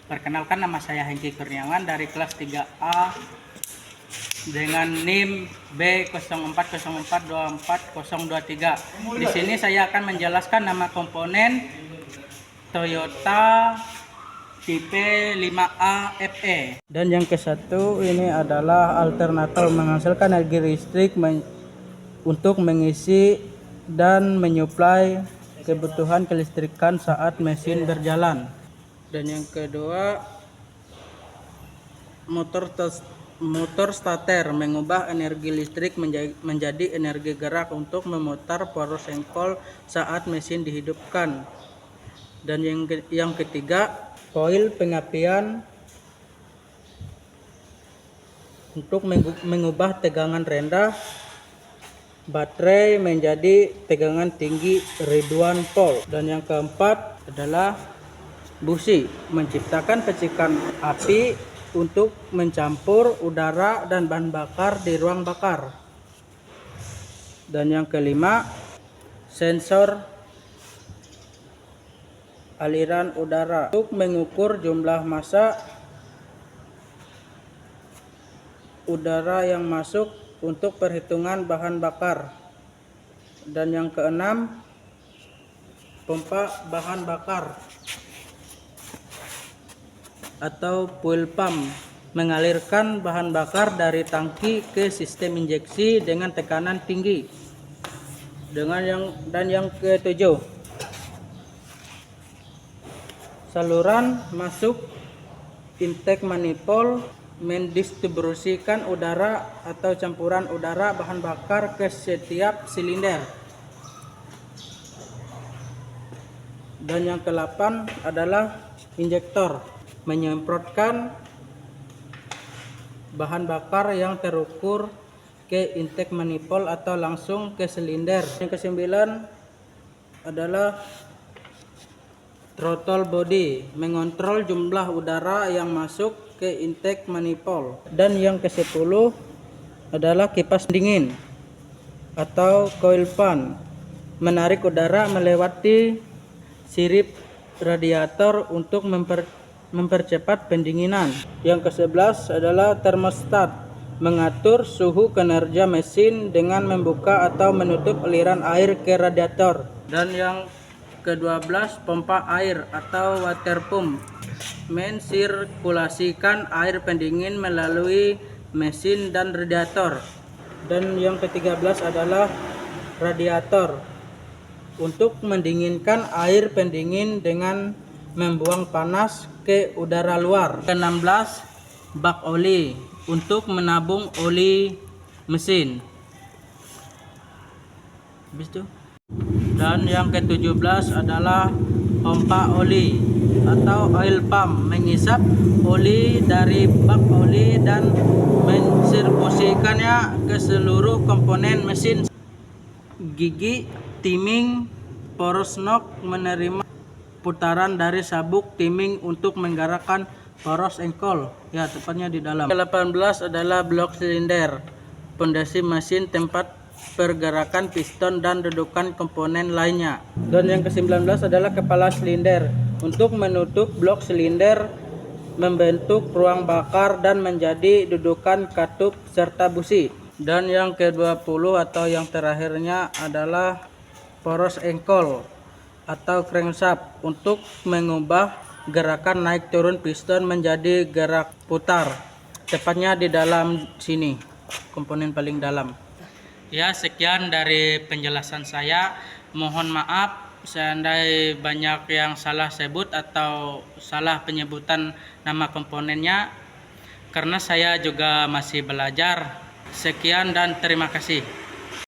Perkenalkan, nama saya Hengki Kurniawan dari kelas 3A dengan NIM B0404240023. Di sini saya akan menjelaskan nama komponen Toyota tipe 5A FE. Dan yang ke satu ini adalah alternator menghasilkan energi listrik untuk mengisi dan menyuplai kebutuhan kelistrikan saat mesin berjalan. Dan yang kedua, motor starter mengubah energi listrik menjadi energi gerak untuk memutar poros engkol saat mesin dihidupkan. Dan yang ketiga, koil pengapian untuk mengubah tegangan rendah baterai menjadi tegangan tinggi ribuan volt. Dan yang keempat adalah busi menciptakan percikan api untuk mencampur udara dan bahan bakar di ruang bakar. Dan yang kelima, sensor aliran udara untuk mengukur jumlah massa udara yang masuk untuk perhitungan bahan bakar. Dan yang keenam, pompa bahan bakar atau fuel pump mengalirkan bahan bakar dari tangki ke sistem injeksi dengan tekanan tinggi. Dan yang ketujuh, saluran masuk intake manifold mendistribusikan udara atau campuran udara bahan bakar ke setiap silinder. Dan yang ke-8 adalah injektor menyemprotkan bahan bakar yang terukur ke intake manifold atau langsung ke silinder. Yang ke-9 adalah throttle body mengontrol jumlah udara yang masuk ke intake manifold. Dan yang ke-10 adalah kipas dingin atau coil fan menarik udara melewati sirip radiator untuk mempercepat pendinginan. Yang ke-11 adalah termostat mengatur suhu kinerja mesin dengan membuka atau menutup aliran air ke radiator. Dan yang ke-12 pompa air atau water pump mensirkulasikan air pendingin melalui mesin dan radiator. Dan yang ke-13 adalah radiator untuk mendinginkan air pendingin dengan membuang panas ke udara luar. Ke-16 bak oli untuk menabung oli mesin. Habis itu. Dan yang ke-17 adalah pompa oli atau oil pump mengisap oli dari bak oli dan mensirkulasikannya ke seluruh komponen mesin. Gigi timing poros knob menerima putaran dari sabuk timing untuk menggerakkan poros engkol, ya tepatnya di dalam. Ke-18 adalah blok silinder, pondasi mesin, tempat pergerakan piston dan dudukan komponen lainnya. Dan yang ke-19 adalah kepala silinder untuk menutup blok silinder, membentuk ruang bakar dan menjadi dudukan katup serta busi. Dan yang ke-20 atau yang terakhirnya adalah poros engkol atau crankshaft untuk mengubah gerakan naik turun piston menjadi gerak putar, tepatnya di dalam sini, komponen paling dalam. Ya, sekian dari penjelasan saya. Mohon maaf seandainya banyak yang salah sebut atau salah penyebutan nama komponennya, karena saya juga masih belajar. Sekian dan terima kasih.